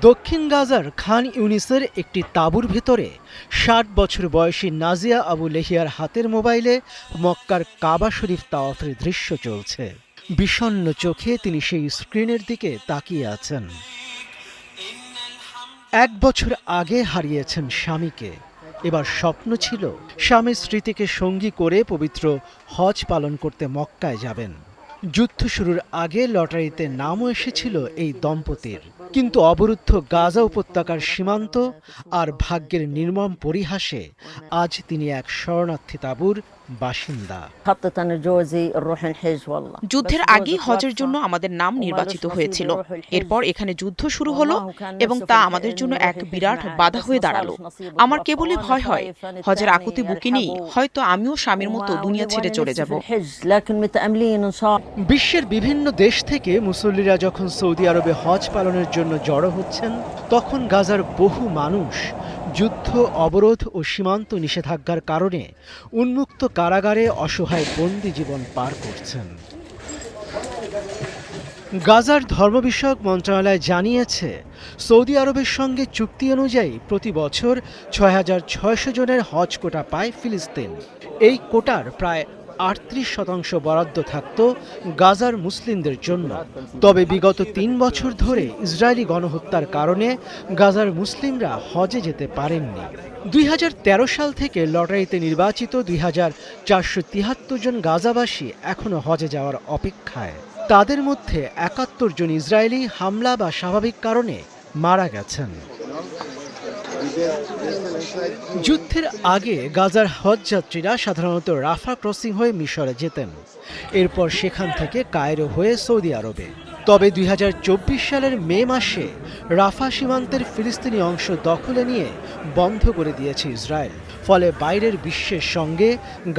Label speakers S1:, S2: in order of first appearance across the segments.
S1: দক্ষিণ গাজার খান ইউনিসের একটি তাঁবুর ভেতরে ৬০ বছর বয়সী নাজিয়া আবু লেহিয়ার হাতের মোবাইলে মক্কার কাবা শরীফ তাওয়াফের দৃশ্য চলছে। বিষণ্ণ চোখে তিনি সেই স্ক্রিনের দিকে তাকিয়ে আছেন। ১ বছর আগে হারিয়েছেন স্বামীকে। এবার স্বপ্ন ছিল স্বামীর স্মৃতিকে সঙ্গী করে পবিত্র হজ পালন করতে মক্কায় যাবেন। যুদ্ধ শুরুর আগে লটারিতে নামও এসেছিল এই দম্পতির, কিন্তু অবরুদ্ধ গাজা উপত্যকার সীমান্ত আর ভাগ্যের নির্মম পরিহাসে আজ তিনি এক শরণার্থী তাঁবুর বাসিন্দা।
S2: যুদ্ধের আগেই হজের জন্য আমাদের নাম নির্বাচিত হয়েছিল। এরপর এখানে যুদ্ধ শুরু হলো এবং তা আমাদের জন্য এক বিরাট বাধা হয়ে দাঁড়ালো। আমার কেবলই ভয় হয় হজের আকুতি বুকে নিয়ে হয়তো আমিও স্বামীর মতো দুনিয়া ছেড়ে চলে যাব।
S1: বিশ্বের বিভিন্ন দেশ থেকে মুসল্লিরা যখন সৌদি আরবে হজ পালনের জন্য জড়ো হচ্ছেন, তখন গাজার বহু মানুষ যুদ্ধ, অবরোধ ও সীমান্ত নিষেধাজ্ঞার কারণে উন্মুক্ত কারাগারে অসহায় বন্দি জীবন পার করছেন। গাজার ধর্ম বিষয়ক মন্ত্রণালয় জানিয়েছে, সৌদি আরবের সঙ্গে চুক্তি অনুযায়ী প্রতি বছর ৬,৬০০ জনের হজ কোটা পায় ফিলিস্তিন। এই কোটার প্রায় ৩৮% বরাদ্দ থাকত গাজার মুসলিমদের জন্য। তবে বিগত ৩ বছর ধরে ইসরায়েলি গণহত্যার কারণে গাজার মুসলিমরা হজে যেতে পারেননি। ২০১৩ সাল থেকে লটারিতে নির্বাচিত ২,৪৭৩ জন গাজাবাসী এখনও হজে যাওয়ার অপেক্ষায়। তাদের মধ্যে ৭১ জন ইসরায়েলি হামলা বা স্বাভাবিক কারণে মারা গেছেন। যুদ্ধের আগে গাজার হজযাত্রীরা সাধারণত রাফা ক্রসিং হয়ে মিশরে যেতেন, এরপর সেখান থেকে কায়রো হয়ে সৌদি আরবে। তবে ২০২৪ সালের মে মাসে রাফা সীমান্তের ফিলিস্তিনি অংশ দখলে নিয়ে বন্ধ করে দিয়েছে ইসরায়েল। ফলে বাইরের বিশ্বের সঙ্গে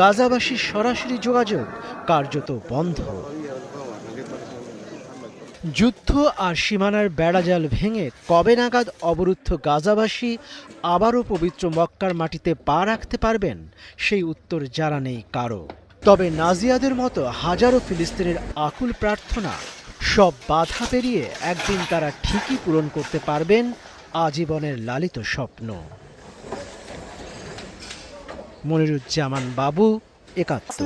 S1: গাজাবাসীর সরাসরি যোগাযোগ কার্যত বন্ধ। যুদ্ধ আর সীমানার বেড়াজাল ভেঙে কবে নাগাদ অবরুদ্ধ গাজাবাসী আবারও পবিত্র মক্কার মাটিতে পা রাখতে পারবেন, সেই উত্তর জানা নেই কারো। তবে নাজিয়াদের মতো হাজারো ফিলিস্তিনের আকুল প্রার্থনা, সব বাধা পেরিয়ে একদিন তারা ঠিকই পূরণ করতে পারবেন আজীবনের লালিত স্বপ্ন। মনিরুজ্জামান বাবু, একাত্তর।